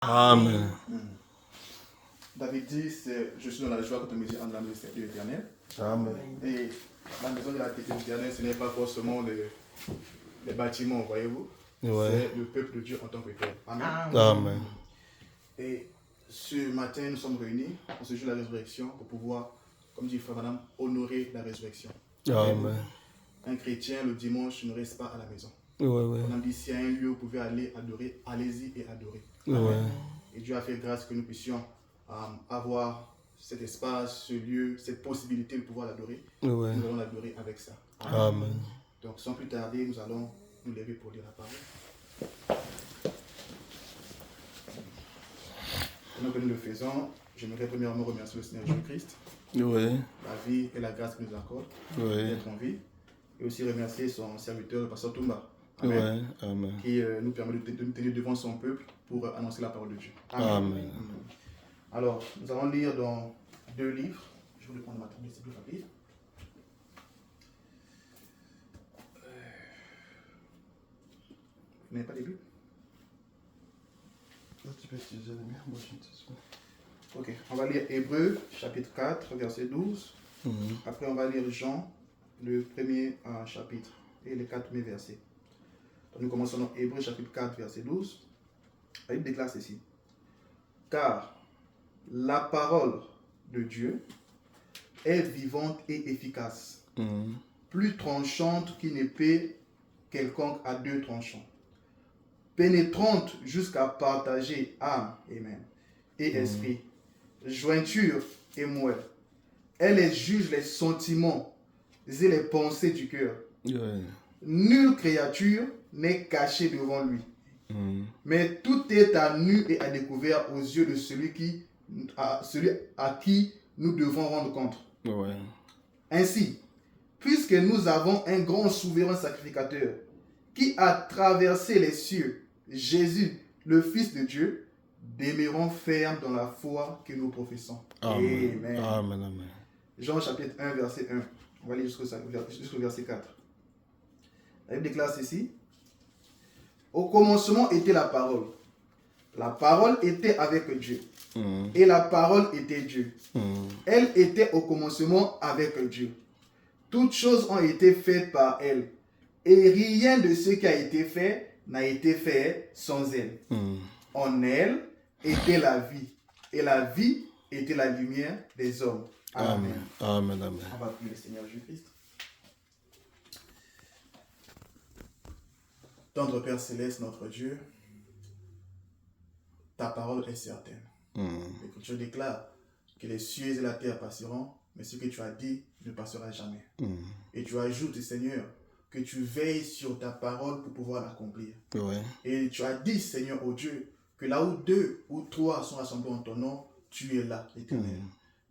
Amen. David dit, je suis dans la joie quand on me dit en la maison de l'Éternel. Amen. Et la maison de l'Éternel, ce n'est pas forcément les bâtiments, voyez-vous. Ouais. C'est le peuple de Dieu en tant que tel. Amen. Amen. Et ce matin, nous sommes réunis pour ce jour de la résurrection pour pouvoir, comme dit Frère Madame, honorer la résurrection. Amen. Un chrétien, le dimanche, ne reste pas à la maison. Ouais. On a dit, s'il y a un lieu où vous pouvez aller adorer, allez-y et adorez. Ouais. Et Dieu a fait grâce que nous puissions avoir cet espace, ce lieu, cette possibilité de pouvoir l'adorer. Ouais. Nous allons l'adorer avec ça. Amen. Donc sans plus tarder, nous allons nous lever pour lire la parole. Pendant que nous le faisons, j'aimerais premièrement remercier le Seigneur Jésus-Christ, Ouais. la vie et la grâce qu'il nous accorde Ouais. d'être en vie. Et aussi remercier son serviteur, le pasteur Toumba, Ouais. Amen. qui nous permet de nous tenir devant son peuple pour annoncer la parole de Dieu. Amen. Alors, nous allons lire dans 2 livres. Je voulais prendre ma tablette, c'est plus rapide. Vous n'avez pas des Bibles? Tu peux utiliser la mienne, moi je ne sais pas. Ok, on va lire Hébreux, chapitre 4, verset 12. Après, on va lire Jean, le premier chapitre et les 4 premiers versets. Donc, nous commençons dans Hébreux, chapitre 4, verset 12. La Bible déclare ceci. Car la parole de Dieu est vivante et efficace, plus tranchante qu'une épée quelconque à 2 tranchants, pénétrante jusqu'à partager âme et même, et esprit, jointure et moelle. Elle juge les sentiments et les pensées du cœur. Ouais. Nulle créature n'est cachée devant lui, mais tout est à nu et à découvert aux yeux de celui à qui nous devons rendre compte. Ouais. Ainsi, puisque nous avons un grand souverain sacrificateur qui a traversé les cieux, Jésus, le Fils de Dieu, demeurons fermes dans la foi que nous professons. Amen. Amen. Amen. Amen. Jean chapitre 1, verset 1. On va lire jusqu'au verset 4. La Bible déclare ceci. Au commencement était la parole. La parole était avec Dieu. Et la parole était Dieu. Elle était au commencement avec Dieu. Toutes choses ont été faites par elle. Et rien de ce qui a été fait n'a été fait sans elle. En elle était la vie. Et la vie était la lumière des hommes. Amen. Amen. Amen. On va prier le Seigneur Jésus-Christ. Tendre Père Céleste, notre Dieu, ta parole est certaine. L'Écriture déclare que les cieux et la terre passeront, mais ce que tu as dit ne passera jamais. Et tu ajoutes, Seigneur, que tu veilles sur ta parole pour pouvoir l'accomplir. Ouais. Et tu as dit, Seigneur, oh Dieu, que là où 2 ou 3 sont rassemblés en ton nom, tu es là, l'Éternel.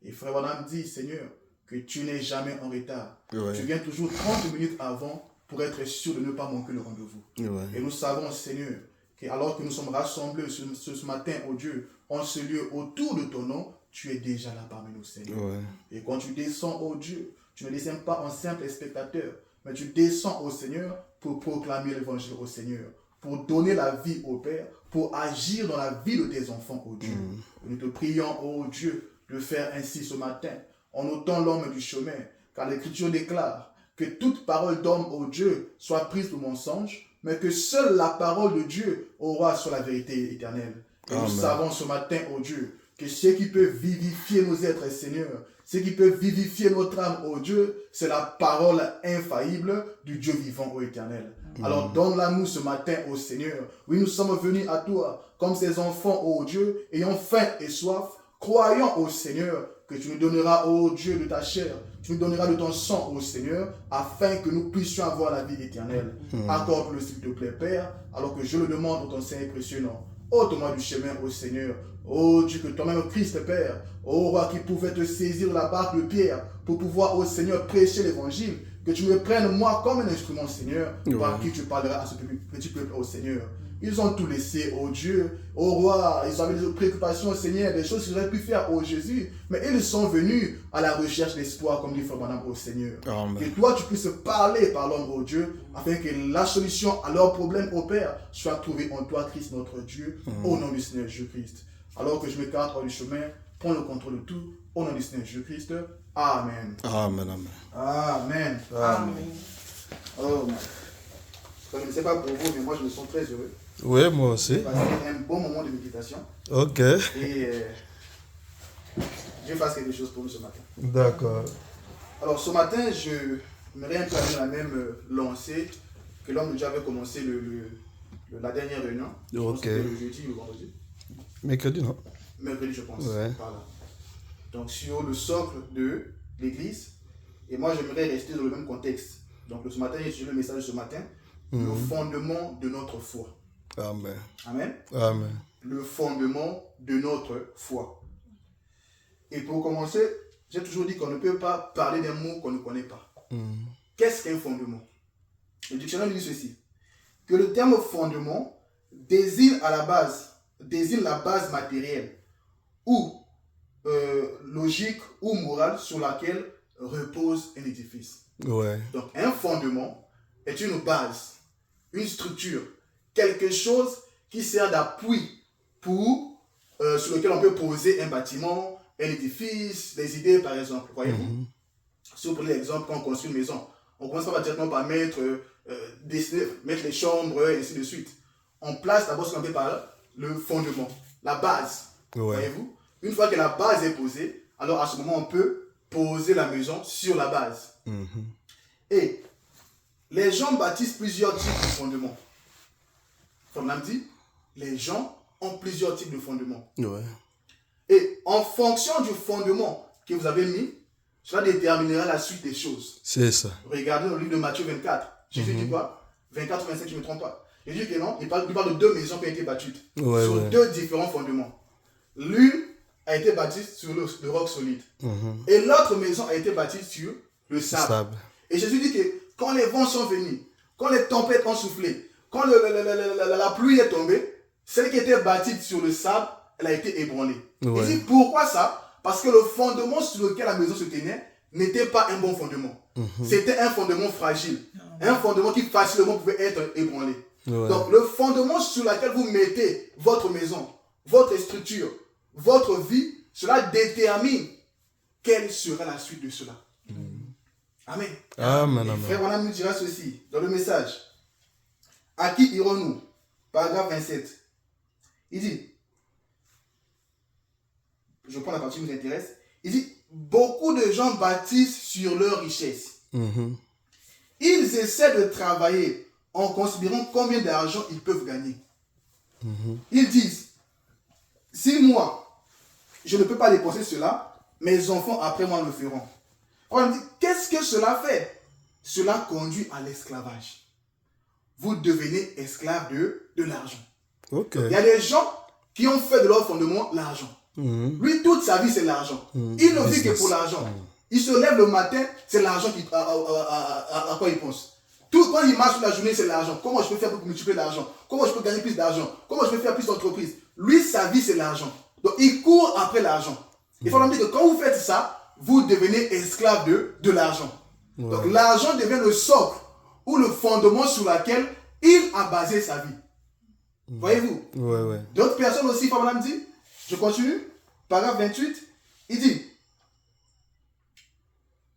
Et Frère Madame dit, Seigneur, que tu n'es jamais en retard. Ouais. Tu viens toujours 30 minutes avant pour être sûr de ne pas manquer le rendez-vous. Ouais. Et nous savons, Seigneur, que alors que nous sommes rassemblés ce matin, oh Dieu, en ce lieu autour de ton nom, tu es déjà là parmi nous, Seigneur. Ouais. Et quand tu descends, oh Dieu, tu ne descends pas en simple spectateur, mais tu descends au Seigneur pour proclamer l'évangile au Seigneur, pour donner la vie au Père, pour agir dans la vie de tes enfants, oh Dieu. Nous te prions, oh Dieu, de faire ainsi ce matin, en ôtant l'homme du chemin, car l'Écriture déclare que toute parole d'homme, oh Dieu, soit prise pour mensonge, mais que seule la parole de Dieu aura sur la vérité éternelle. Et nous savons ce matin, oh Dieu, que ce qui peut vivifier nos êtres, Seigneur, ce qui peut vivifier notre âme, oh Dieu, c'est la parole infaillible du Dieu vivant, ô Éternel. Alors donne-la nous ce matin, ô Seigneur. Oui, nous sommes venus à toi, comme ces enfants, ô Dieu, ayant faim et soif, croyant, ô Seigneur, que tu nous donneras, ô Dieu, de ta chair, tu nous donneras de ton sang, ô Seigneur, afin que nous puissions avoir la vie éternelle. Accorde-le, s'il te plaît, Père, alors que je le demande dans ton Saint et précieux nom. Ôte-moi du chemin, ô Seigneur. Ô Dieu, que toi-même, Christ, Père, ô Roi qui pouvait te saisir la barque de Pierre pour pouvoir, ô Seigneur, prêcher l'évangile, que tu me prennes, moi, comme un instrument, Seigneur, par qui tu parleras à ce petit peuple, ô Seigneur. Ils ont tout laissé au Dieu, au roi. Ils avaient des préoccupations au Seigneur, des choses qu'ils auraient pu faire au Jésus. Mais ils sont venus à la recherche d'espoir, comme dit Frère Branham, au Seigneur. Amen. Que toi, tu puisses parler par l'homme au Dieu, afin que la solution à leurs problèmes au Père soit trouvée en toi, Christ, notre Dieu, au nom du Seigneur Jésus-Christ. Alors que je m'écarte hors du chemin, prends le contrôle de tout, au nom du Seigneur Jésus-Christ. Amen. Amen. Amen. Amen. Amen. Oh, je ne sais pas pour vous, mais moi je me sens très heureux. Oui, moi aussi. J'ai passé un bon moment de méditation Ok. et Dieu fasse quelque chose pour nous ce matin. D'accord. Alors ce matin, je me réimplanter dans la même lancée que l'homme de Dieu avait commencé la dernière réunion. Je pense que c'était le jeudi ou le vendredi. Mercredi, non? Mercredi, je pense. Ouais. Voilà. Donc sur le socle de l'église. Et moi, j'aimerais rester dans le même contexte. Donc ce matin, j'ai le message de ce matin. Le fondement de notre foi. Amen. Amen. Amen. Le fondement de notre foi. Et pour commencer, j'ai toujours dit qu'on ne peut pas parler d'un mot qu'on ne connaît pas. Qu'est-ce qu'un fondement? Le dictionnaire dit ceci, que le terme fondement désigne la base matérielle ou logique ou morale sur laquelle repose un édifice. Ouais. Donc un fondement est une base, une structure, quelque chose qui sert d'appui sur lequel on peut poser un bâtiment, un édifice, des idées par exemple. Voyez-vous? Si vous prenez l'exemple quand on construit une maison, on commence pas directement par mettre les chambres et ainsi de suite. On place d'abord ce qu'on appelle par le fondement, la base. Ouais. Voyez-vous? Une fois que la base est posée, alors à ce moment on peut poser la maison sur la base. Et les gens bâtissent plusieurs types de fondements. Comme on a dit, les gens ont plusieurs types de fondements. Ouais. Et en fonction du fondement que vous avez mis, cela déterminera la suite des choses. C'est ça. Regardez dans le livre de Matthieu 24. Jésus dit quoi? 24 ou 25, je ne me trompe pas. Jésus dit que non, il parle de deux maisons qui ont été bâties sur deux différents fondements. L'une a été bâtie sur le roc solide. Et l'autre maison a été bâtie sur le sable. Et Jésus dit que quand les vents sont venus, quand les tempêtes ont soufflé, quand la pluie est tombée, celle qui était bâtie sur le sable, elle a été ébranlée. Il dit pourquoi ça? Parce que le fondement sur lequel la maison se tenait n'était pas un bon fondement. C'était un fondement fragile. Un fondement qui facilement pouvait être ébranlé. Donc le fondement sur lequel vous mettez votre maison, votre structure, votre vie, cela détermine quelle sera la suite de cela. Amen. Amen. Et frère Branham nous dira ceci dans le message. À qui irons-nous? Paragraphe 27. Il dit, je prends la partie qui nous intéresse. Il dit, beaucoup de gens bâtissent sur leur richesse. Ils essaient de travailler en considérant combien d'argent ils peuvent gagner. Ils disent, si moi, je ne peux pas dépenser cela, mes enfants après moi le feront. On dit, qu'est-ce que cela fait? Cela conduit à l'esclavage. Vous devenez esclave de l'argent. Il y a des gens qui ont fait de leur fondement l'argent. Lui, toute sa vie, c'est l'argent. Il ne vit que pour l'argent. Il se lève le matin, c'est l'argent à quoi il pense. Tout quand il marche toute la journée, c'est l'argent. Comment je peux faire pour multiplier l'argent? Comment je peux gagner plus d'argent? Comment je peux faire plus d'entreprises? Lui, sa vie, c'est l'argent. Donc, il court après l'argent. Il faut dire que quand vous faites ça, vous devenez esclave de l'argent. Donc, l'argent devient le socle ou le fondement sur lequel il a basé sa vie. Voyez-vous? D'autres personnes aussi, comme madame dit, je continue, paragraphe 28, il dit,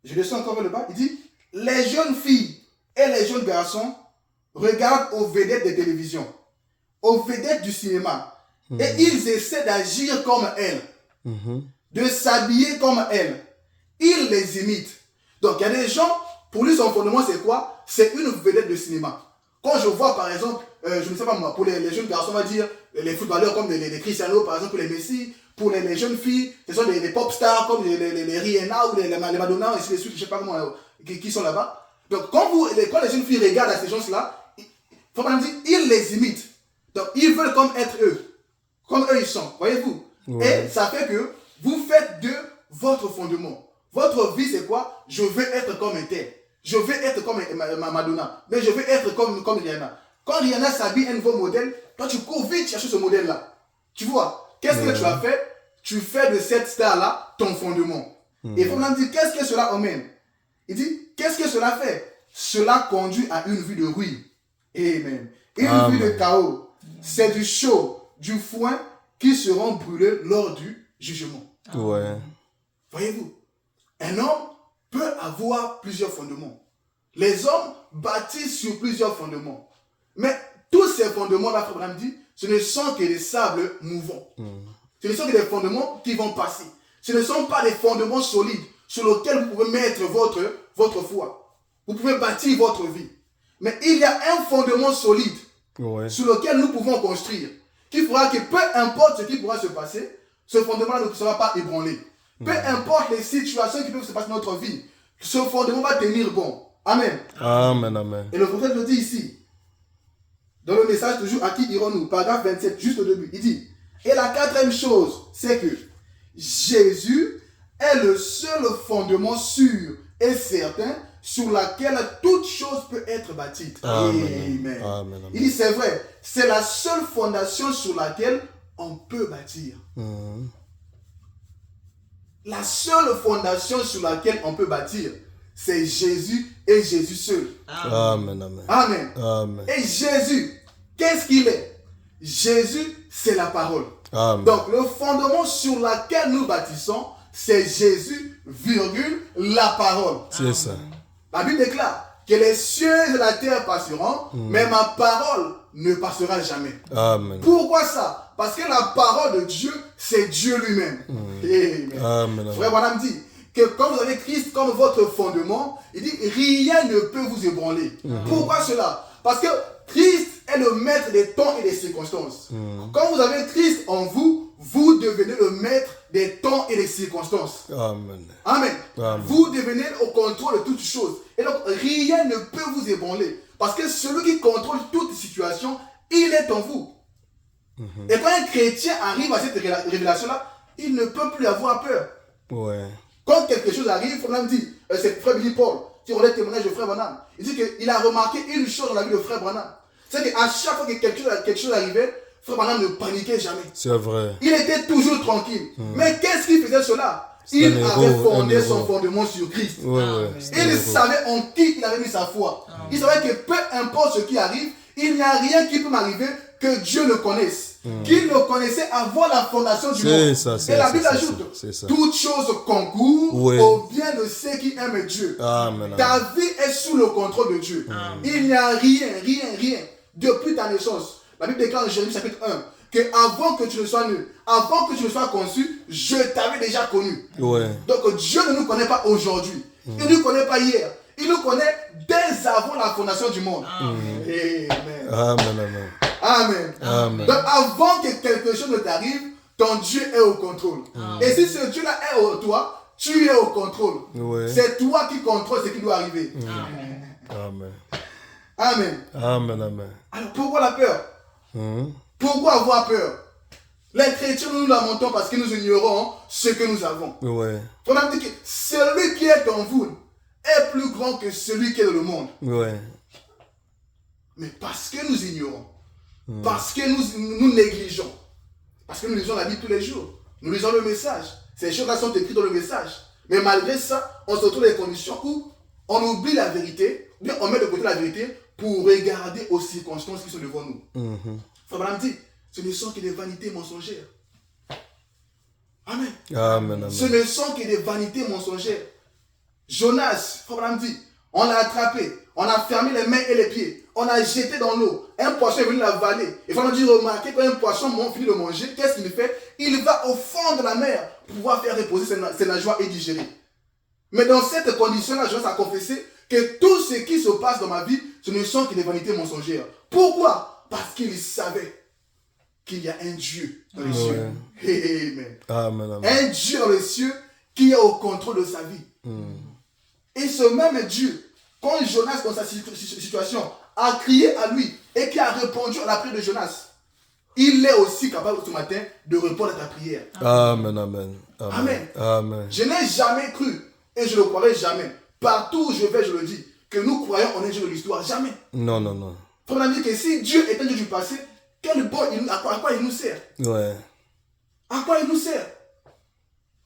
je descends encore vers le bas, il dit, les jeunes filles et les jeunes garçons regardent aux vedettes de télévision, aux vedettes du cinéma, et ils essaient d'agir comme elles, de s'habiller comme elles. Ils les imitent. Donc il y a des gens, pour lui son fondement c'est quoi? C'est une vedette de cinéma. Quand je vois par exemple, je ne sais pas moi, pour les jeunes garçons, on va dire, les footballeurs comme les Cristiano par exemple, les Messi, pour les jeunes filles, ce sont des pop stars comme les Rihanna ou les Madonna, et ainsi de suite, je ne sais pas comment, qui sont là-bas. Donc quand les jeunes filles regardent à ces gens-là, faut pas dire, ils les imitent. Donc ils veulent comme être eux, comme eux ils sont, voyez-vous. Et ça fait que vous faites de votre fondement. Votre vie c'est quoi? Je veux être comme un tel. Je veux être comme Madonna. Mais je veux être comme Rihanna. Quand Rihanna s'habille un nouveau modèle, Toi, tu cours vite chercher ce modèle-là. Tu vois, qu'est-ce que tu as fait? Tu fais de cette star-là ton fondement. Et Frère dit, qu'est-ce que cela emmène? Il dit, qu'est-ce que cela fait? Cela conduit à une vie de ruine. Amen. Une vie de chaos. C'est du chaud, du foin qui seront brûlés lors du jugement. Ouais. Voyez-vous, un homme peut avoir plusieurs fondements. Les hommes bâtissent sur plusieurs fondements. Mais tous ces fondements-là, Frère Branham dit, ce ne sont que des sables mouvants. Ce ne sont que des fondements qui vont passer. Ce ne sont pas des fondements solides sur lesquels vous pouvez mettre votre foi. Vous pouvez bâtir votre vie. Mais il y a un fondement solide sur lequel nous pouvons construire, qui fera que peu importe ce qui pourra se passer, ce fondement-là ne sera pas ébranlé. Peu importe les situations qui peuvent se passer dans notre vie, ce fondement va tenir bon. Amen. Amen, amen. Et le prophète le dit ici, dans le message toujours, à qui irons-nous? Paragraphe 27, juste au début. Il dit, et la quatrième chose, c'est que Jésus est le seul fondement sûr et certain sur laquelle toute chose peut être bâtie. Amen. Amen. Il dit, c'est vrai, c'est la seule fondation sur laquelle on peut bâtir. La seule fondation sur laquelle on peut bâtir, c'est Jésus et Jésus seul. Amen, amen. Amen. Amen. Et Jésus, qu'est-ce qu'il est? Jésus, c'est la parole. Amen. Donc, le fondement sur lequel nous bâtissons, c'est Jésus, virgule, la parole. C'est ça. La Bible déclare que les cieux et la terre passeront, mais ma parole ne passera jamais. Amen. Pourquoi ça? Parce que la parole de Dieu, c'est Dieu lui-même. Amen. Amen. Frère Branham dit que quand vous avez Christ comme votre fondement, il dit rien ne peut vous ébranler. Pourquoi cela? Parce que Christ est le maître des temps et des circonstances. Quand vous avez Christ en vous, vous devenez le maître des temps et des circonstances. Amen. Amen. Amen. Vous devenez au contrôle de toutes choses. Et donc, rien ne peut vous ébranler. Parce que celui qui contrôle toute situation, il est en vous. Et quand un chrétien arrive à cette révélation-là, il ne peut plus avoir peur. Ouais. Quand quelque chose arrive, Frère dit, c'est Frère Billy Paul qui relève le témoignage de Frère Branham. Il dit qu'il a remarqué une chose dans la vie de Frère Branham. C'est qu'à chaque fois que quelque chose arrivait, Frère Branham ne paniquait jamais. C'est vrai. Il était toujours tranquille. Mais qu'est-ce qu'il faisait cela? Il avait fondé son fondement sur Christ. Il savait en qui il avait mis sa foi. Il savait que peu importe ce qui arrive, il n'y a rien qui peut m'arriver que Dieu le connaisse. Qu'il le connaissait avant la fondation du monde. Et la Bible ajoute, toutes choses concourent au bien de ceux qui aiment Dieu. Amen. Ta vie est sous le contrôle de Dieu. Il n'y a rien depuis ta naissance. La Bible déclare en Jérémie chapitre 1 que avant que tu ne sois né, avant que tu ne sois conçu, je t'avais déjà connu. Donc Dieu ne nous connaît pas aujourd'hui. Il ne nous connaît pas hier. Il nous connaît dès avant la fondation du monde. Amen. Amen. Amen. Amen. Donc avant que quelque chose ne t'arrive, ton Dieu est au contrôle. Et si ce Dieu-là est au toi, tu es au contrôle. C'est toi qui contrôles ce qui doit arriver. Amen. Amen. Amen. Alors pourquoi la peur? Pourquoi avoir peur? Les chrétiens, nous lamentons parce que nous ignorons ce que nous avons. On a dit que celui qui est en vous est plus grand que celui qui est dans le monde. Mais parce que nous ignorons, parce que nous négligeons, parce que nous lisons la Bible tous les jours, nous lisons le message, ces choses-là sont écrites dans le message. Mais malgré ça, on se retrouve dans des conditions où on oublie la vérité, ou bien on met de côté la vérité pour regarder aux circonstances qui sont devant nous. Frère Branham dit, ce ne sont que des vanités mensongères. Amen. Ce ne sont que des vanités mensongères. Jonas, Frère Branham dit, on l'a attrapé, on a fermé les mains et les pieds, on a jeté dans l'eau, un poisson est venu l'avaler. Et Frère Branham dit, remarquez, quand un poisson finit de manger, qu'est-ce qu'il fait? Il va au fond de la mer pour pouvoir faire reposer ses nageoires et digérer. Mais dans cette condition-là, Jonas a confessé que tout ce qui se passe dans ma vie, ce ne sont que des vanités mensongères. Pourquoi? Parce qu'il savait qu'il y a un Dieu dans les cieux. Amen. Un Dieu dans les cieux qui est au contrôle de sa vie. Et ce même Dieu, quand Jonas, dans sa situation, a crié à lui et qui a répondu à la prière de Jonas, il est aussi capable ce matin de répondre à ta prière. Amen. Je n'ai jamais cru, et je ne le croirai jamais. Partout où je vais, je le dis, que nous croyons en un Dieu de l'histoire. Jamais. Non. On a dit que si Dieu est un Dieu du passé, quel bon, à quoi il nous sert? Ouais. À quoi il nous sert?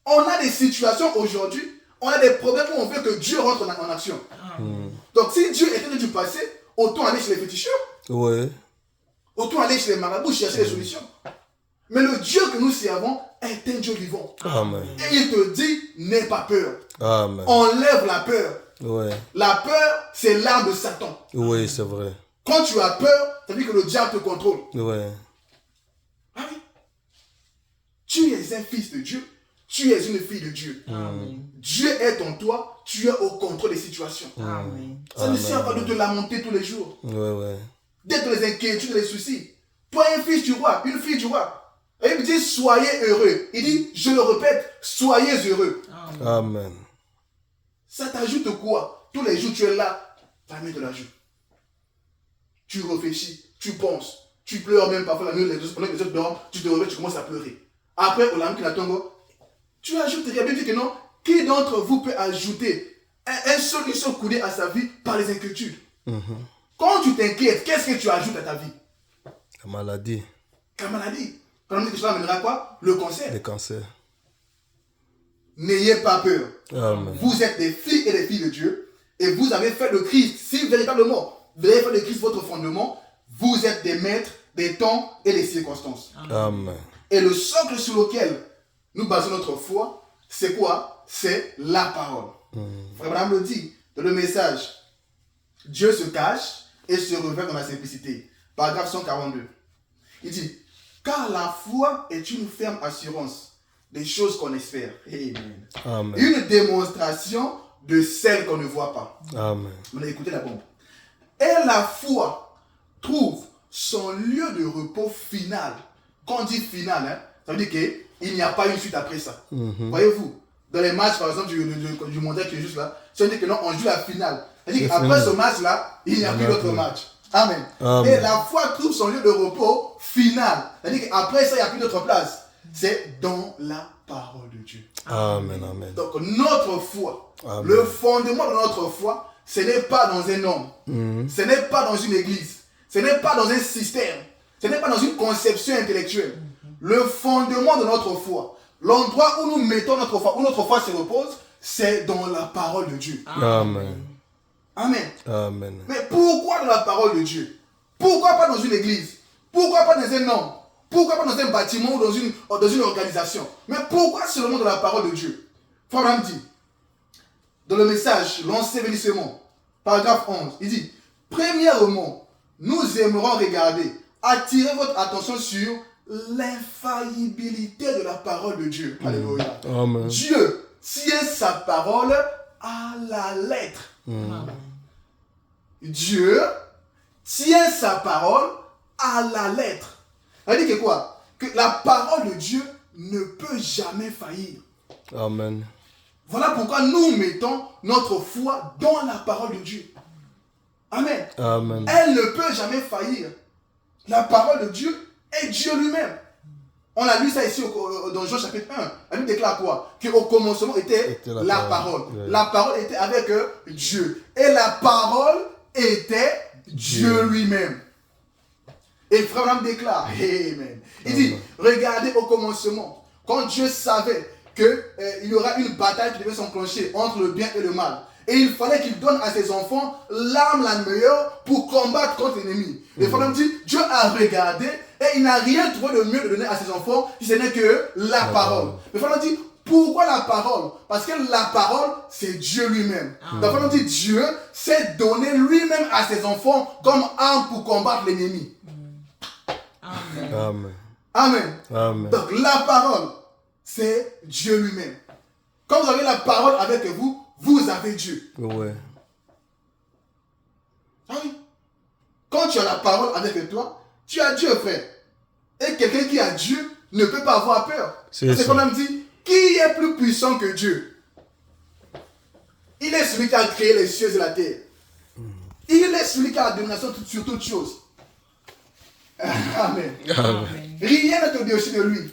On a des situations aujourd'hui, on a des problèmes où on veut que Dieu rentre en action. Donc si Dieu était du passé, autant aller chez les féticheurs, Ouais. autant aller chez les marabouts chercher des solutions. Mais le Dieu que nous servons est un Dieu vivant. Amen. Et il te dit, n'aie pas peur. Amen. Enlève la peur. Ouais. La peur, c'est l'arme de Satan. Oui, c'est vrai. Quand tu as peur, ça veut dire que le diable te contrôle. Ouais. Ah oui. Tu es un fils de Dieu. Tu es une fille de Dieu. Amen. Dieu est en toi. Tu es au contrôle des situations. Amen. Ça ne sert pas de te lamenter tous les jours. Ouais, ouais. D'être les inquiétudes, les soucis. Toi, un fils du roi, une fille du roi. Et il me dit, soyez heureux. Il dit, je le répète, soyez heureux. Amen. Ça t'ajoute quoi? Tous les jours, tu es là, la main de la joue. Tu réfléchis, tu penses, tu pleures même parfois la nuit, pendant que les autres dorment, tu te réveilles, tu commences à pleurer. Après, au lendemain qui l'attend, tu ajoutes, il y a bien dit que non, qui d'entre vous peut ajouter une seule coudée à sa vie par les inquiétudes? Quand tu t'inquiètes, qu'est-ce que tu ajoutes à ta vie? La maladie, La maladie. Quand on dit que cela amènera quoi? Le cancer. le cancer. N'ayez pas peur. Amen. Vous êtes des filles et des filles de Dieu et vous avez fait de Christ, si véritablement vous avez fait de Christ votre fondement, vous êtes des maîtres des temps et des circonstances. Amen. Et le socle sur lequel nous basons notre foi, c'est quoi? C'est la parole. Frère Abraham le dit dans le message. Dieu se cache et se révèle dans la simplicité. Paragraphe 142. Il dit, car la foi est une ferme assurance des choses qu'on espère. Amen. Amen. Une démonstration de celles qu'on ne voit pas. Amen. On a écouté la bombe. Et la foi trouve son lieu de repos final. Quand on dit final, ça veut dire qu'il n'y a pas une suite après ça. Voyez-vous, dans les matchs par exemple du mondial qui est juste là, ça veut dire que non, on joue la finale. Ça veut dire qu'après ce match-là, il n'y a plus d'autre match. Amen. Amen. Et la foi trouve son lieu de repos final. C'est-à-dire qu'après ça, il n'y a plus d'autre place. C'est dans la parole de Dieu. Amen. Amen. Donc notre foi, Amen. le fondement de notre foi, ce n'est pas dans un homme, ce n'est pas dans une église, ce n'est pas dans un système, ce n'est pas dans une conception intellectuelle. Le fondement de notre foi, l'endroit où nous mettons notre foi, où notre foi se repose, c'est dans la parole de Dieu. Amen. Amen. Amen. Mais pourquoi dans la parole de Dieu? Pourquoi pas dans une église? Pourquoi pas dans un homme? Pourquoi pas dans un bâtiment ou dans une organisation? Mais pourquoi seulement dans la parole de Dieu? Frère Abraham dit, dans le message, l'ensevelissement, paragraphe 11, il dit, premièrement, nous aimerons regarder, attirer votre attention sur l'infaillibilité de la parole de Dieu. Alléluia. Amen. Dieu tient sa parole à la lettre. Dieu tient sa parole à la lettre. Ça veut dire que quoi? Que la parole de Dieu ne peut jamais faillir. Amen. Voilà pourquoi nous mettons notre foi dans la parole de Dieu. Amen. Amen. Elle ne peut jamais faillir. La parole de Dieu est Dieu lui-même. On a lu ça ici dans Jean chapitre 1. La Bible déclare quoi? Qu'au commencement était la parole. Ouais. La parole était avec Dieu. Et la parole était Dieu lui-même. Et Frère Abraham déclare, Amen. Il dit, regardez au commencement, quand Dieu savait qu'il y aura une bataille qui devait s'enclencher entre le bien et le mal. Et il fallait qu'il donne à ses enfants l'arme la meilleure pour combattre contre l'ennemi. Et Frère Abraham dit, Dieu a regardé et il n'a rien trouvé de mieux de donner à ses enfants si ce n'est que la parole. Mais Frère Abraham dit, pourquoi la parole? Parce que la parole, c'est Dieu lui-même. Donc Frère Abraham dit, Dieu s'est donné lui-même à ses enfants comme arme pour combattre l'ennemi. Amen. Amen. Amen. Donc la parole, c'est Dieu lui-même. Quand vous avez la parole avec vous, vous avez Dieu. Ouais. Ah oui. Quand tu as la parole avec toi, tu as Dieu, frère. Et quelqu'un qui a Dieu ne peut pas avoir peur. C'est C'est ça. qu'on me dit, qui est plus puissant que Dieu? Il est celui qui a créé les cieux et la terre. Il est celui qui a la domination sur toutes choses. Amen. Amen. Rien n'est au-dessus de lui.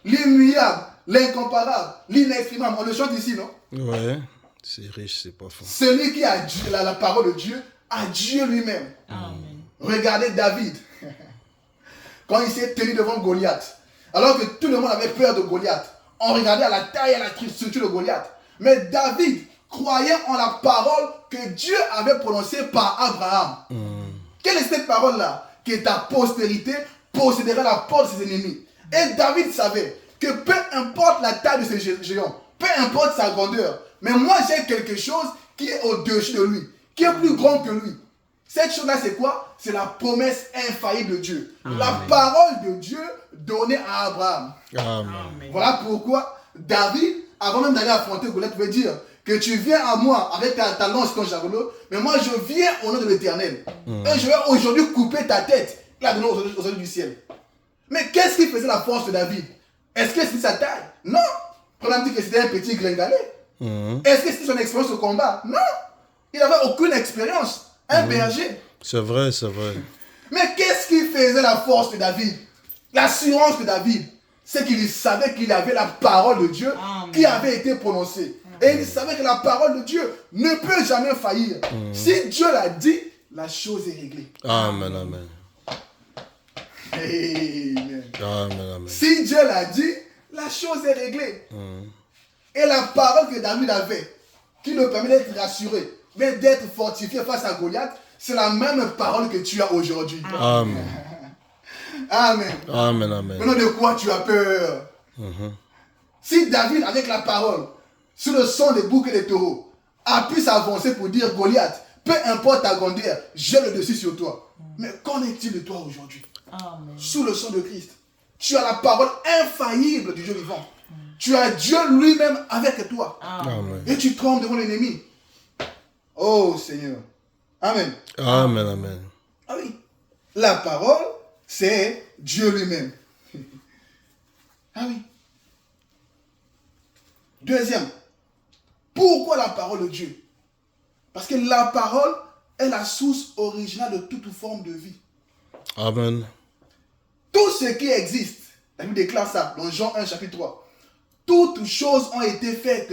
L'immuable, l'incomparable, l'inexprimable. On le chante ici, non? Ouais. C'est riche, c'est pas faux. Celui qui a Dieu, la parole de Dieu, a Dieu lui-même. Amen. Regardez David. quand il s'est tenu devant Goliath, alors que tout le monde avait peur de Goliath, on regardait à la taille et à la structure de Goliath. Mais David croyait en la parole que Dieu avait prononcée par Abraham. Quelle est cette parole-là? Que ta postérité possédera la porte de ses ennemis. Et David savait que peu importe la taille de ce géant, peu importe sa grandeur, mais moi j'ai quelque chose qui est au-dessus de lui, qui est plus grand que lui. Cette chose-là, c'est quoi? C'est la promesse infaillible de Dieu. La parole de Dieu donnée à Abraham. Amen. Voilà pourquoi David, avant même d'aller affronter Goliath, veut dire que tu viens à moi avec ta lance, ton javelot, mais moi je viens au nom de l'Éternel. Et je vais aujourd'hui couper ta tête. Il a donné aux yeux du ciel. Mais qu'est-ce qui faisait la force de David? Est-ce que c'était sa taille? Non. On a dit que c'était un petit gringalet. Est-ce que c'était son expérience au combat? Non. Il n'avait aucune expérience. Un berger. C'est vrai, c'est vrai. Mais qu'est-ce qui faisait la force de David? L'assurance de David, c'est qu'il savait qu'il avait la parole de Dieu qui avait été prononcée. Et il savait que la parole de Dieu ne peut jamais faillir. Si Dieu l'a dit, la chose est réglée. Amen, amen. Amen. Amen, amen. Si Dieu l'a dit, la chose est réglée. Et la parole que David avait, qui le permet d'être rassuré, mais d'être fortifié face à Goliath, c'est la même parole que tu as aujourd'hui. Amen. Amen. Amen, amen. Maintenant, de quoi tu as peur? Si David, avec la parole, sur le son des boucs et des taureaux, a pu s'avancer pour dire Goliath, peu importe ta grandeur, j'ai le dessus sur toi. Mais qu'en est-il de toi aujourd'hui? Sous le son de Christ, tu as la parole infaillible du Dieu vivant. Tu as Dieu lui-même avec toi. Amen. Et tu trembles devant l'ennemi. Oh Seigneur. Amen. Amen, amen. Ah oui. La parole, c'est Dieu lui-même. Ah oui. Deuxième. Pourquoi la parole de Dieu? Parce que la parole est la source originale de toute forme de vie. Amen. Tout ce qui existe, la Bible déclare ça dans Jean 1, chapitre 3. Toutes choses ont été faites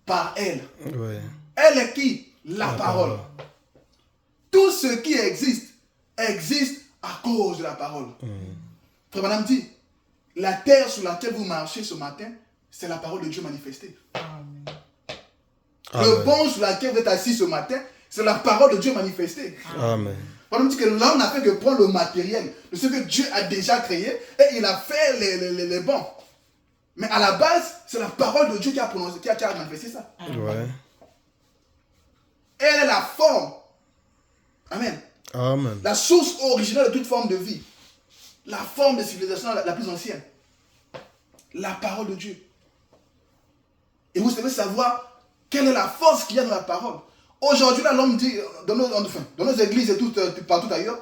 par elle. Oui. Elle est qui? La parole. Tout ce qui existe, existe à cause de la parole. Frère Madame dit, la terre sur laquelle vous marchez ce matin, c'est la parole de Dieu manifestée. Le banc sur lequel vous êtes assis ce matin, c'est la parole de Dieu manifestée. Amen. On dit que l'homme n'a fait que prendre le matériel de ce que Dieu a déjà créé et il a fait les bancs. Mais à la base, c'est la parole de Dieu qui a prononcé, qui a manifesté ça. Ouais. Elle est la forme. Amen. Amen. La source originale de toute forme de vie. La forme de civilisation la plus ancienne. La parole de Dieu. Et vous devez savoir quelle est la force qu'il y a dans la parole. Aujourd'hui, là, l'homme dit, dans nos églises et tout, partout ailleurs,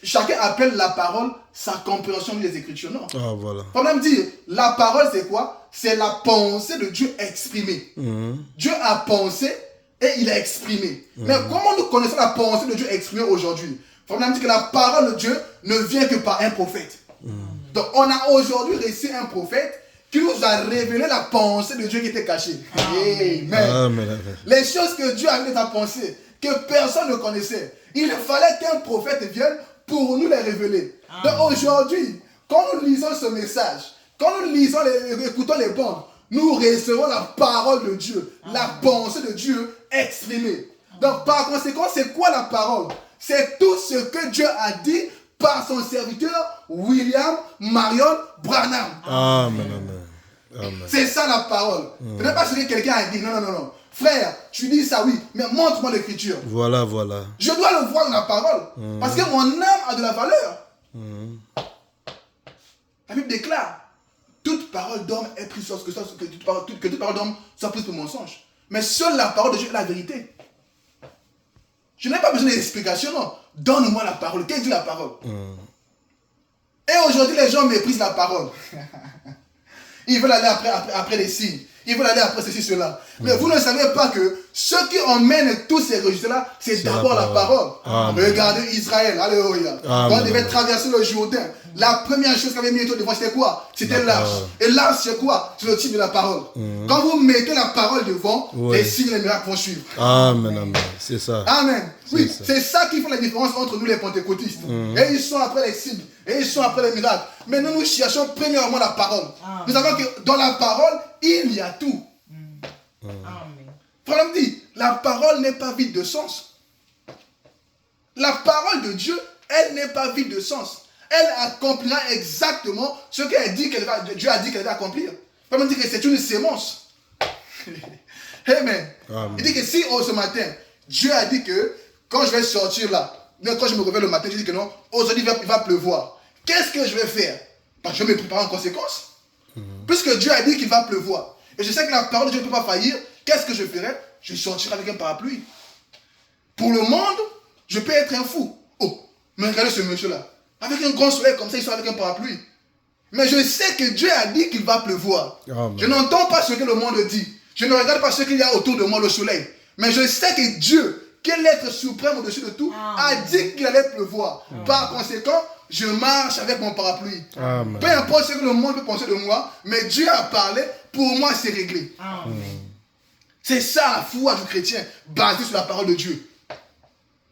chacun appelle la parole sa compréhension des Écritures. Non. Ah, voilà. Faut même dire, la parole, c'est quoi? C'est la pensée de Dieu exprimée. Dieu a pensé et il a exprimé. Mais comment nous connaissons la pensée de Dieu exprimée aujourd'hui? Il faut même dire que la parole de Dieu ne vient que par un prophète. Donc, on a aujourd'hui reçu un prophète qui nous a révélé la pensée de Dieu qui était cachée. Amen. Amen. Les choses que Dieu a mis dans ta pensée, que personne ne connaissait. Il fallait qu'un prophète vienne pour nous les révéler. Donc aujourd'hui, quand nous lisons ce message, quand nous lisons, écoutons les bandes, nous recevons la parole de Dieu, la pensée de Dieu exprimée. Donc par conséquent, c'est quoi la parole? C'est tout ce que Dieu a dit par son serviteur William Marion Branham. Amen, amen. Amen. C'est ça la parole. Ce n'est pas ce que quelqu'un a dit. Non, non, non, non. Frère, tu dis ça, oui, mais montre-moi l'écriture. Voilà, voilà. Je dois le voir dans la parole. Parce que mon âme a de la valeur. La Bible déclare, toute parole d'homme est prise sur que toute parole d'homme soit prise pour mensonge. Mais seule la parole de Dieu est la vérité. Je n'ai pas besoin d'explication, non. Donne-moi la parole. Qu'est-ce que dit la parole? Et aujourd'hui, les gens méprisent la parole. Ils veulent aller après les signes. Ils veulent aller après ceci, cela. Mais vous ne savez pas que ce qui emmène tous ces registres-là, c'est d'abord la parole. Regardez Israël, alléluia. Quand ils devaient traverser le Jourdain, la première chose qu'ils avaient mis devant, c'était quoi? C'était l'arche. Et l'arche, c'est quoi? C'est le type de la parole. Quand vous mettez la parole devant, les signes et les miracles vont suivre. Amen, amen. C'est ça. Amen. Oui, c'est ça qui fait la différence entre nous les pentecôtistes. Et ils sont après les signes. Et ils sont après les miracles. Mais nous cherchons premièrement la parole. Nous savons que dans la parole, il y a tout. Frère dit, la parole n'est pas vide de sens. La parole de Dieu, elle n'est pas vide de sens. Elle accomplira exactement ce qu'elle dit Dieu a dit qu'elle va accomplir. Frère dit que c'est une sémence. Amen. Il dit que si ce matin, Dieu a dit que quand je vais sortir là, quand je me réveille le matin, je dis que non, aujourd'hui il va pleuvoir. Qu'est-ce que je vais faire? Je vais me préparer en conséquence. Puisque Dieu a dit qu'il va pleuvoir. Et je sais que la parole de Dieu ne peut pas faillir. Qu'est-ce que je ferai? Je sortirai avec un parapluie. Pour le monde, je peux être un fou. Oh, mais regardez ce monsieur-là. Avec un grand soleil comme ça, il sort avec un parapluie. Mais je sais que Dieu a dit qu'il va pleuvoir. Je n'entends pas ce que le monde dit. Je ne regarde pas ce qu'il y a autour de moi, le soleil. Mais je sais que Dieu, quel être suprême au-dessus de tout, a dit qu'il allait pleuvoir. Par conséquent, je marche avec mon parapluie. Peu importe ce que le monde peut penser de moi, mais Dieu a parlé, pour moi c'est réglé. C'est ça la foi du chrétien, basée sur la parole de Dieu.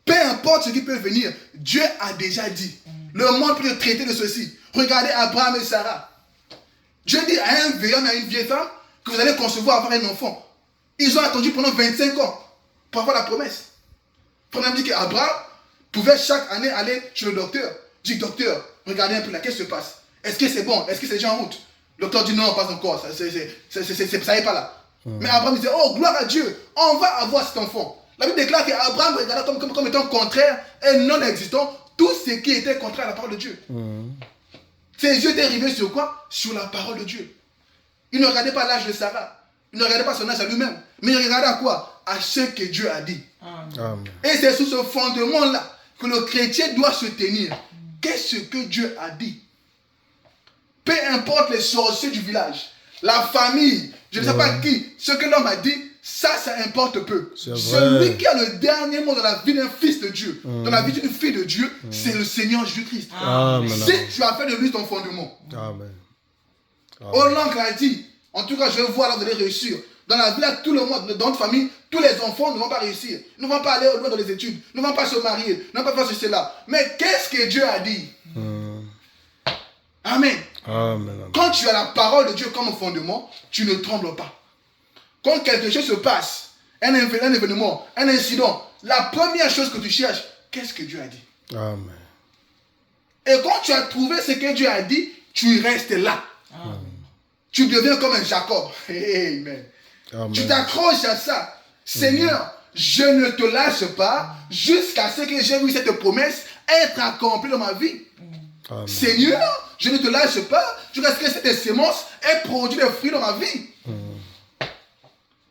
Peu importe ce qui peut venir, Dieu a déjà dit. Le monde peut traiter de ceci. Regardez Abraham et Sarah. Dieu dit à un vieil homme et à une vieille femme que vous allez concevoir avoir un enfant. Ils ont attendu pendant 25 ans pour avoir la promesse. Pendant dit qu'Abraham pouvait chaque année aller chez le docteur. Dit, docteur, regardez un peu là, qu'est-ce qui se passe? Est-ce que c'est bon? Est-ce que c'est déjà en route? Le docteur dit non, pas encore, ça n'est pas là. Mais Abraham disait, oh, gloire à Dieu, on va avoir cet enfant. La Bible déclare qu'Abraham regardait comme étant contraire et non existant tout ce qui était contraire à la parole de Dieu. Ses yeux étaient rivés sur quoi? Sur la parole de Dieu. Il ne regardait pas l'âge de Sarah. Il ne regardait pas son âge à lui-même. Mais il regardait à quoi? À ce que Dieu a dit. Et c'est sur ce fondement-là que le chrétien doit se tenir. Qu'est-ce que Dieu a dit? Peu importe les sorciers du village, la famille, je ne sais pas qui, ce que l'homme a dit, ça importe peu. Celui qui a le dernier mot dans la vie d'un fils de Dieu, dans la vie d'une fille de Dieu, c'est le Seigneur Jésus-Christ. Si tu as fait de lui ton fondement. L'oncle a dit, en tout cas je vois là vous allez réussir. Dans la vie, là, tout le monde, dans notre famille, tous les enfants ne vont pas réussir. Ne vont pas aller au loin dans les études. Ne vont pas se marier. Ne vont pas faire ceci, cela. Mais qu'est-ce que Dieu a dit? Amen. Quand tu as la parole de Dieu comme fondement, tu ne trembles pas. Quand quelque chose se passe, un événement, un incident, la première chose que tu cherches, qu'est-ce que Dieu a dit? Et quand tu as trouvé ce que Dieu a dit, tu restes là. Tu deviens comme un Jacob. Amen. Tu t'accroches à ça. Seigneur, je ne te lâche pas jusqu'à ce que j'ai vu cette promesse être accomplie dans ma vie. Seigneur, je ne te lâche pas jusqu'à ce que cette sémence ait produit des fruits dans ma vie.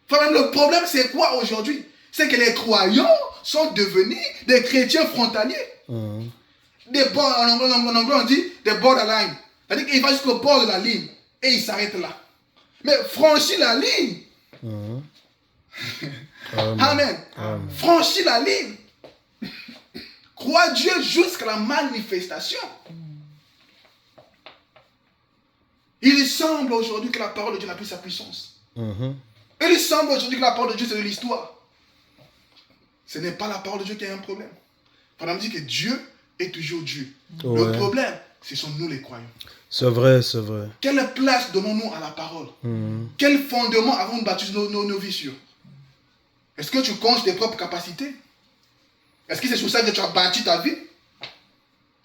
Le problème, c'est quoi aujourd'hui? C'est que les croyants sont devenus des chrétiens frontaliers. En anglais, on dit des borderline. C'est-à-dire qu'il va jusqu'au bord de la ligne et il s'arrête là. Mais franchis la ligne. Amen. Franchis la ligne. Crois Dieu jusqu'à la manifestation. Il semble aujourd'hui que la parole de Dieu n'a plus sa puissance. Il semble aujourd'hui que la parole de Dieu c'est de l'histoire. Ce n'est pas la parole de Dieu qui a un problème. On dit que Dieu est toujours Dieu. Le problème, ce sont nous les croyants. C'est vrai, c'est vrai. Quelle place donnons-nous à la parole? Quel fondement avons-nous bâti nos vies sur? Est-ce que tu comptes tes propres capacités? Est-ce que c'est sur ça que tu as bâti ta vie?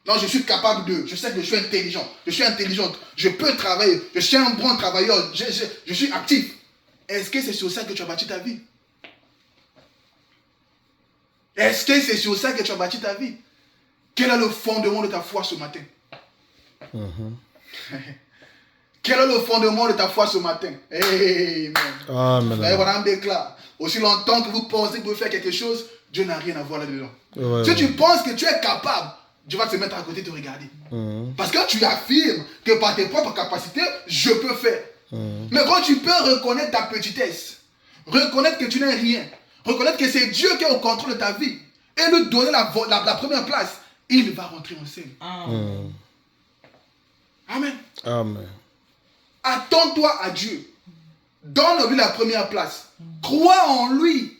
Non, je suis capable de. Je sais que je suis intelligent. Je suis intelligente. Je peux travailler. Je suis un bon travailleur. Je suis actif. Est-ce que c'est sur ça que tu as bâti ta vie? Est-ce que c'est sur ça que tu as bâti ta vie? Quel est le fondement de ta foi ce matin? Quel est le fondement de ta foi ce matin? Amen. Voilà, on déclare. Aussi longtemps que vous pensez que vous pouvez faire quelque chose, Dieu n'a rien à voir là-dedans. Si tu penses que tu es capable, Dieu va te mettre à côté et te regarder. Parce que tu affirmes que par tes propres capacités, je peux faire. Mais quand tu peux reconnaître ta petitesse, reconnaître que tu n'es rien, reconnaître que c'est Dieu qui est au contrôle de ta vie, et lui donner la première place, il va rentrer en scène. Amen. Amen. Attends-toi à Dieu. Donne-lui la première place. Crois en lui.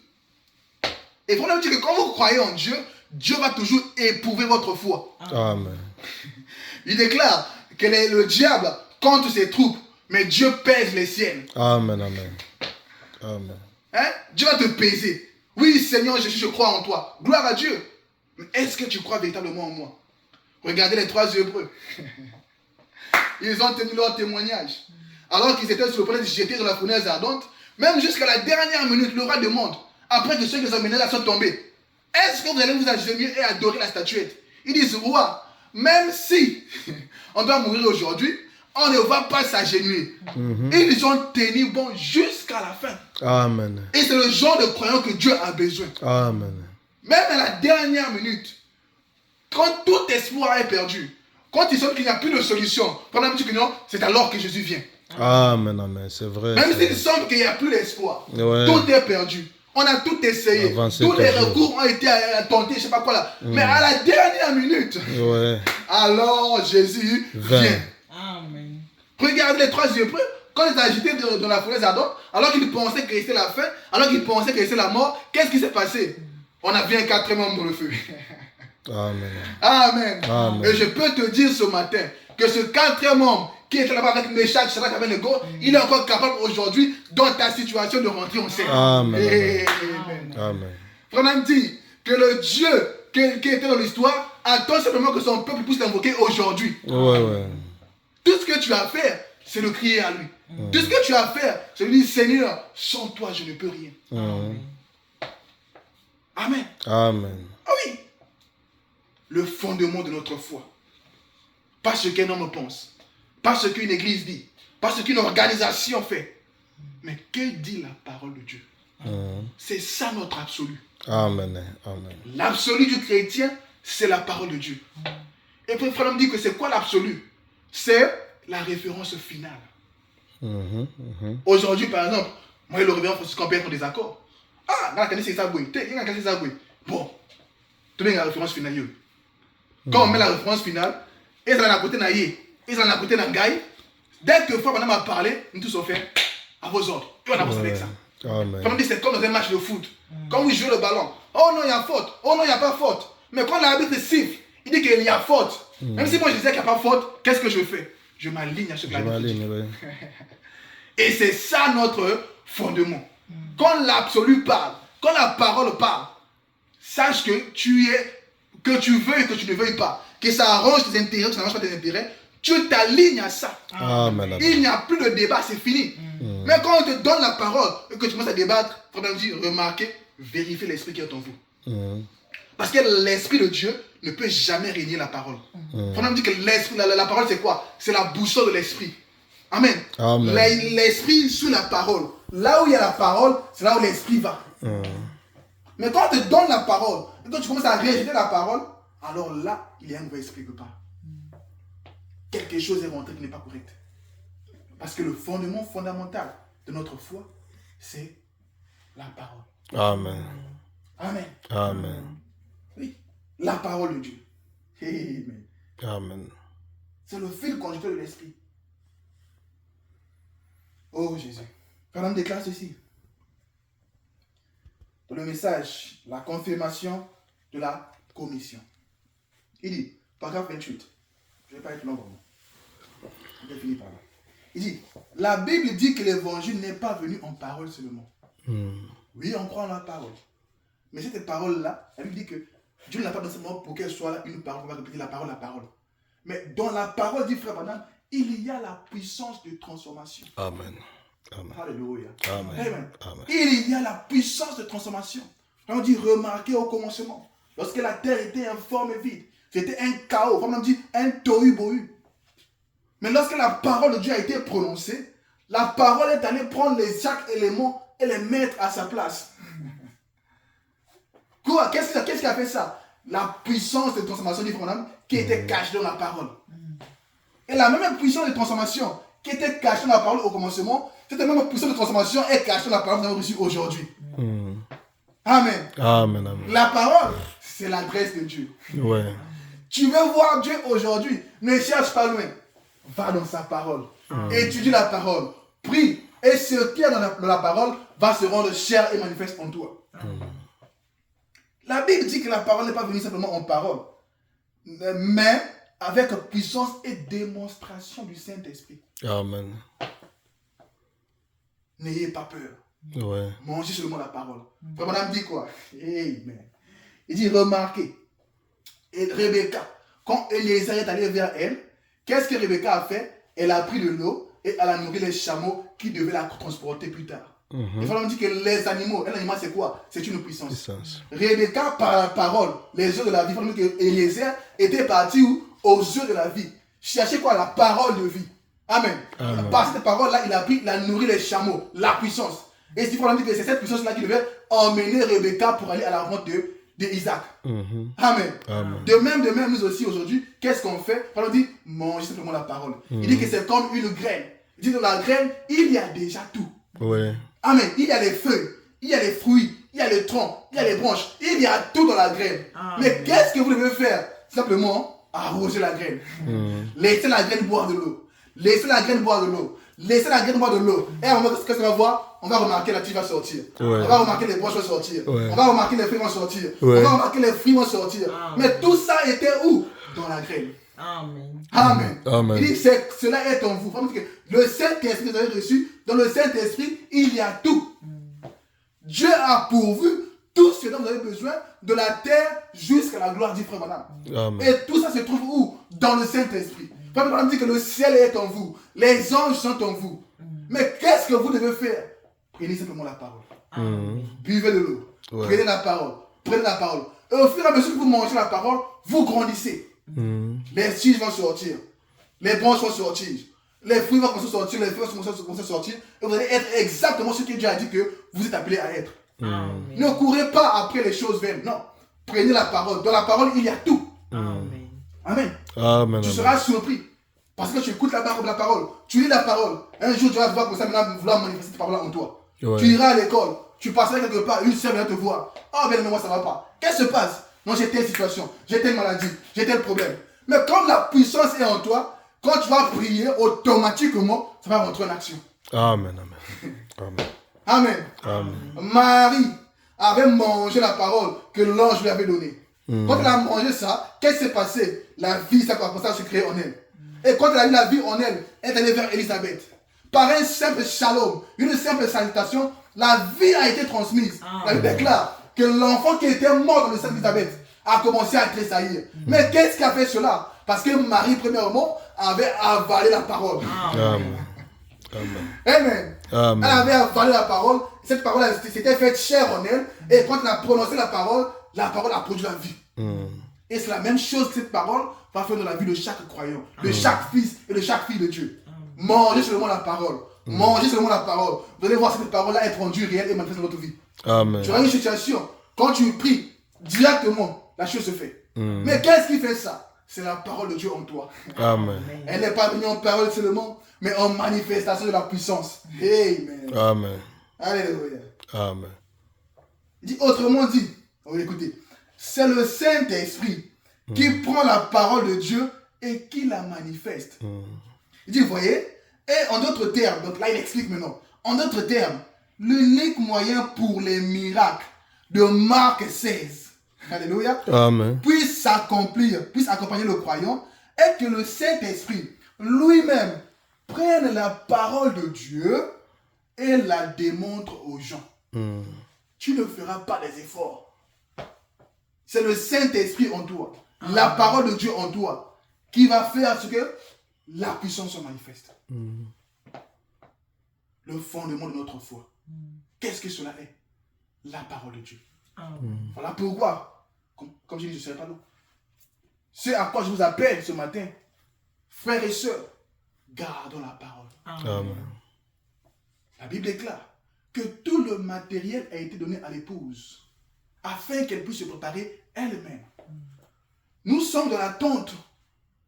Et il faut dire que quand vous croyez en Dieu, Dieu va toujours éprouver votre foi. Amen. Il déclare que le diable compte ses troupes, mais Dieu pèse les siennes. Amen, amen. Amen. Hein? Dieu va te peser. Oui, Seigneur Jésus, je crois en toi. Gloire à Dieu. Mais est-ce que tu crois véritablement en moi? Regardez les 3 Hébreux. Ils ont tenu leur témoignage. Alors qu'ils étaient sur le point de se jeter dans la fournaise ardente, même jusqu'à la dernière minute, le roi demande, après que ceux qui les ont menés là sont tombés, est-ce que vous allez vous agenouiller et adorer la statuette? Ils disent, roi, même si on doit mourir aujourd'hui, on ne va pas s'agenouiller. Ils ont tenu bon jusqu'à la fin. Amen. Et c'est le genre de croyant que Dieu a besoin. Amen. Même à la dernière minute, quand tout espoir est perdu, quand il semble qu'il n'y a plus de solution, pendant un petit que non, c'est alors que Jésus vient. Amen, amen, c'est vrai. Même s'il semble qu'il n'y a plus d'espoir, Ouais. tout est perdu. On a tout essayé. Avancez Tous les toujours. recours ont été tentés, je ne sais pas quoi là. Mais à la dernière minute, Ouais. alors Jésus vient. Amen. Regardez les 3 Hébreux, quand ils étaient agités dans la fournaise ardente, alors qu'ils pensaient que c'était la fin, alors qu'ils pensaient que c'était la mort, qu'est-ce qui s'est passé? On a vu un 4e homme dans le feu. Amen. Amen. Amen. Et je peux te dire ce matin que ce 4e homme qui était là-bas avec Meshach, Shadrach, Abednego, il est encore capable aujourd'hui, dans ta situation, de rentrer en scène. Amen. Amen. Amen. Frère dit que le Dieu qui était dans l'histoire attend simplement que son peuple puisse l'invoquer aujourd'hui. Ouais. Tout ce que tu as à faire, c'est de crier à lui. Tout ce que tu as à faire, c'est de dire, Seigneur, sans toi, je ne peux rien. Amen. Amen. Ah oui. Le fondement de notre foi. Pas ce qu'un homme pense. Pas ce qu'une église dit. Pas ce qu'une organisation fait. Mais que dit la parole de Dieu? C'est ça notre absolu. Amen. Amen. L'absolu du chrétien, c'est la parole de Dieu. Et puis frère me dit que c'est quoi l'absolu? C'est la référence finale. Aujourd'hui, par exemple, moi et le révérend Francis Campbell en désaccord. Ah, dans la canisse, c'est ça, oui. Bon, tu mets la référence finale. Quand on met la référence finale, et ça à côté de Naïe, et ça à côté de Ngaï, dès que fois madame a parlé, nous tous on fait à vos ordres. Et on avance avec ça. Amen. Comme on dit, c'est comme dans un match de foot. Quand vous jouez le ballon, oh non, il y a faute. Oh non, il n'y a pas faute. Mais quand l'arbitre siffle, il dit qu'il y a faute. Même si moi je disais qu'il n'y a pas faute, qu'est-ce que je fais? Je m'aligne à ce que l'arbitre dit. Et c'est ça notre fondement. Quand l'absolu parle, quand la parole parle, sache que tu veux et que tu ne veuilles pas, que ça arrange tes intérêts, que ça n'arrange pas tes intérêts, tu t'alignes à ça. Amen. Il n'y a plus de débat, c'est fini. Mais quand on te donne la parole et que tu commences à débattre, il faut dire, remarquez, vérifiez l'esprit qui est en vous. Parce que l'esprit de Dieu ne peut jamais régner la parole. Il faut dire que l'esprit, la parole c'est quoi? C'est la boussole de l'esprit. Amen. Amen. L'esprit suit la parole. Là où il y a la parole, c'est là où l'esprit va. Mais quand on te donne la parole, et quand tu commences à rejeter la parole, alors là, il y a un mauvais esprit quelque part. Quelque chose est rentré qui n'est pas correct. Parce que le fondement fondamental de notre foi, c'est la parole. Amen. Amen. Amen. Oui, la parole de Dieu. Amen. Amen. C'est le fil conducteur de l'esprit. Oh Jésus. Frère, déclare ceci. Dans le message, la confirmation de la commission. Il dit, paragraphe 28. Je ne vais pas être long vraiment. Je vais finir par là. Il dit, la Bible dit que l'évangile n'est pas venu en parole seulement. Oui, on croit en la parole. Mais cette parole-là, la Bible dit que Dieu ne l'a pas dans ce moment pour qu'elle soit là une parole. On va répéter la parole. Mais dans la parole, dit frère Branham, il y a la puissance de transformation. Amen. Amen. Alléluia. Amen. Amen. Amen. Il y a la puissance de transformation. On dit, remarquez au commencement, lorsque la terre était informe et vide, c'était un chaos, on dit un tohu-bohu. Mais lorsque la parole de Dieu a été prononcée, la parole est allée prendre chaque élément et les mettre à sa place. Quoi? Qu'est-ce qui a fait ça? La puissance de transformation, dit Branham, qui était cachée dans la parole. Et la même puissance de transformation qui était cachée dans la parole au commencement, cette même puissance de transformation est cachée dans la parole que nous avons reçue aujourd'hui. Amen. Amen. Amen. La parole, c'est l'adresse de Dieu. Ouais. Tu veux voir Dieu aujourd'hui, ne cherche pas loin. Va dans sa parole. Étudie la parole. Prie. Et ce qui est dans la parole va se rendre chair et manifeste en toi. La Bible dit que la parole n'est pas venue simplement en parole, mais avec puissance et démonstration du Saint-Esprit. Amen. N'ayez pas peur. Ouais. Mangez seulement la parole. Frère Madame dit quoi? Amen. Il dit, remarquez. Et Rebecca, quand Eliezer est allé vers elle, qu'est-ce que Rebecca a fait? Elle a pris de l'eau et elle a nourri les chameaux qui devaient la transporter plus tard. Il faut dire que les animaux, un animal c'est quoi? C'est une puissance. Rebecca, par la parole, les yeux de la vie, il faut dire que Eliezer était parti où? Aux yeux de la vie. Chercher quoi? La parole de vie. Amen. Par cette parole-là, il a nourri les chameaux, la puissance. Et il faut dire que c'est cette puissance-là qui devait emmener Rebecca pour aller à la rencontre d'Isaac. Amen. De même, nous aussi aujourd'hui, qu'est-ce qu'on fait? On dit, mangez simplement la parole. Il dit que c'est comme une graine. Il dit, dans la graine, il y a déjà tout. Ouais. Amen. Il y a les feuilles, il y a les fruits, il y a le tronc, il y a les branches, il y a tout dans la graine. Mais qu'est-ce que vous devez faire? Simplement arroser la graine. Laissez la graine boire de l'eau. Laissez la graine boire de l'eau. Laissez la graine boire de l'eau. Et à un moment, qu'est-ce qu'on va voir? On va remarquer la tige va sortir. On va remarquer les branches vont sortir. On va remarquer les feuilles vont sortir. On va remarquer les fruits vont sortir. Mais tout ça était où? Dans la graine. Amen. Il dit, cela est en vous. Le Saint-Esprit que vous avez reçu, dans le Saint-Esprit, il y a tout. Dieu a pourvu tout ce dont vous avez besoin de la terre jusqu'à la gloire du frère Madame. Et tout ça se trouve où? Dans le Saint-Esprit. Frère Madame dit que le ciel est en vous. Les anges sont en vous. Mais qu'est-ce que vous devez faire? Prenez simplement la parole. Buvez de l'eau. Prenez la parole. Prenez la parole. Et au fur et à mesure que vous mangez la parole, vous grandissez. Les tiges vont sortir. Les branches vont sortir. Les fruits vont commencer à sortir. Les feuilles vont commencer à sortir. Et vous allez être exactement ce que Dieu a dit que vous êtes appelé à être. Ne courez pas après les choses vaines. Non. Prenez la parole. Dans la parole, il y a tout. Amen. Tu seras surpris. Parce que tu écoutes la parole. Tu lis la parole. Un jour, tu vas voir comme ça, maintenant, vouloir manifester cette parole en toi. Tu iras à l'école. Tu passeras quelque part. Une sœur vient te voir. Oh, bien, mais moi, ça ne va pas. Qu'est-ce qui se passe? Non, j'ai telle situation. J'ai telle maladie. J'ai tel problème. Mais comme la puissance est en toi, quand tu vas prier, automatiquement, ça va rentrer en action. Amen. Marie avait mangé la parole que l'ange lui avait donnée. Quand elle a mangé ça, qu'est-ce qui s'est passé? La vie, ça a commencé à se créer en elle. Et quand elle a eu la vie en elle, elle est allée vers Élisabeth. Par un simple shalom, une simple salutation, la vie a été transmise. La Bible déclare que l'enfant qui était mort dans le sein d'Élisabeth a commencé à tressaillir. Mais qu'est-ce qui a fait cela? Parce que Marie, premièrement, avait avalé la parole. Amen. Elle avait avalé la parole. Cette parole s'était faite chair en elle. Et quand elle a prononcé la parole a produit la vie. Et c'est la même chose que cette parole va faire dans la vie de chaque croyant, de chaque fils et de chaque fille de Dieu. Mangez seulement la parole. Mangez seulement la parole. Vous allez voir cette parole-là être rendue réelle et manifeste dans votre vie. Tu auras une situation. Quand tu pries, directement, la chose se fait. Mais qu'est-ce qui fait ça? C'est la parole de Dieu en toi. Elle n'est pas venue en parole seulement, mais en manifestation de la puissance. Amen. Alléluia. Il dit, autrement dit, écoutez, c'est le Saint-Esprit qui prend la parole de Dieu et qui la manifeste. Il dit, vous voyez, et en d'autres termes, donc là il explique maintenant, en d'autres termes, l'unique moyen pour les miracles de Marc 16, alléluia, puisse s'accomplir, puisse accompagner le croyant, est que le Saint-Esprit lui-même prenne la parole de Dieu et la démontre aux gens. Tu ne feras pas des efforts. C'est le Saint-Esprit en toi, la parole de Dieu en toi, qui va faire ce que la puissance se manifeste. Le fondement de notre foi. Qu'est-ce que cela est? La parole de Dieu. Voilà pourquoi, comme je dis, je ne serai pas long. C'est à quoi je vous appelle ce matin, frères et sœurs, gardons la parole. La Bible déclare que tout le matériel a été donné à l'épouse afin qu'elle puisse se préparer elle-même. Nous sommes dans l'attente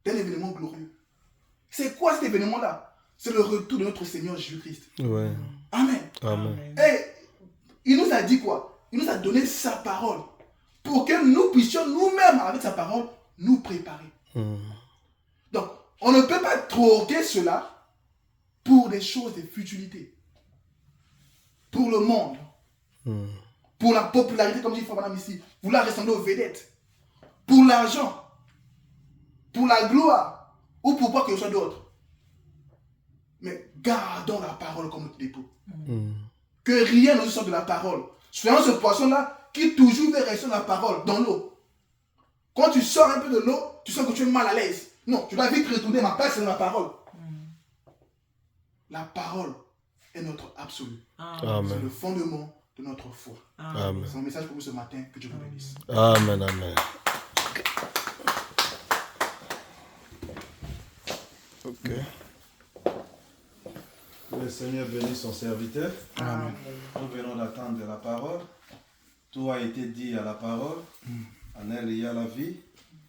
d'un événement glorieux. C'est quoi cet événement-là? c'est le retour de notre Seigneur Jésus-Christ. Ouais. Amen. Amen. Et il nous a dit quoi? Il nous a donné sa parole pour que nous puissions nous-mêmes, avec sa parole, nous préparer. Donc, on ne peut pas troquer cela pour des choses de futilité. Pour le monde. Pour la popularité, comme dit Madame ici. Vouloir ressembler aux vedettes. Pour l'argent. Pour la gloire. Ou pour quoi que ce soit d'autre. Mais gardons la parole comme notre dépôt. Que rien ne nous sorte de la parole. Soyons ce poisson-là qui toujours veut rester dans la parole, dans l'eau. Quand tu sors un peu de l'eau, tu sens que tu es mal à l'aise. Non, tu dois vite retourner. Ma place, c'est dans la parole. La parole est notre absolu. Amen. C'est le fondement de notre foi. Amen. C'est mon message pour vous ce matin. Que Dieu vous bénisse. Amen. Amen. Ok. Le Seigneur bénisse son serviteur. Amen. Nous venons d'attendre la parole. Tout a été dit à la parole. En elle, il y a la vie.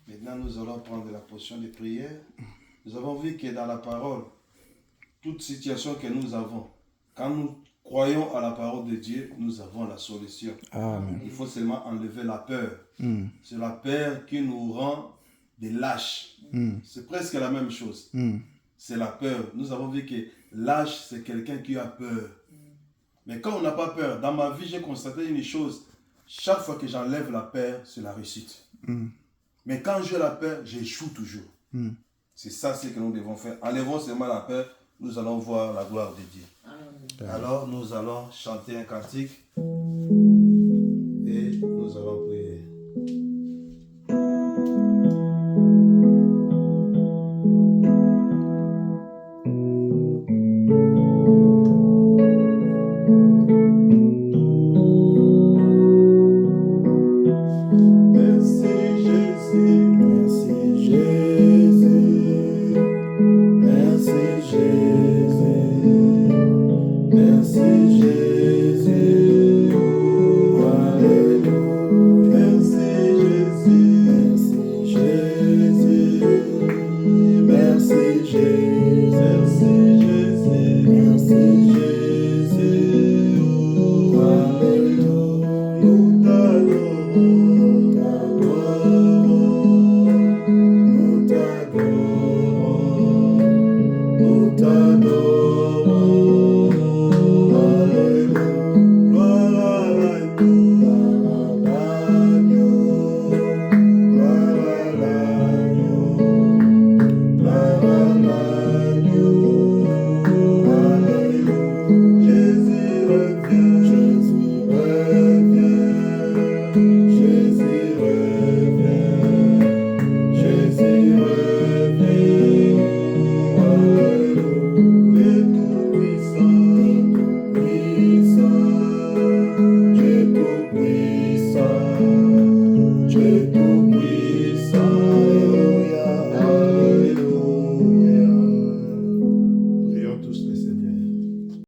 Maintenant, nous allons prendre la portion de prière. Nous avons vu que dans la parole, toute situation que nous avons, quand nous croyons à la parole de Dieu, nous avons la solution. Amen. Il faut seulement enlever la peur. C'est la peur qui nous rend des lâches. C'est presque la même chose. C'est la peur. Nous avons vu que lâche, c'est quelqu'un qui a peur. Mais quand on n'a pas peur, dans ma vie, j'ai constaté une chose. Chaque fois que j'enlève la peur, c'est la réussite. Mais quand j'ai la peur, j'échoue toujours. C'est ça ce que nous devons faire. Enlevons seulement la peur, nous allons voir la gloire de Dieu. Alors, nous allons chanter un cantique.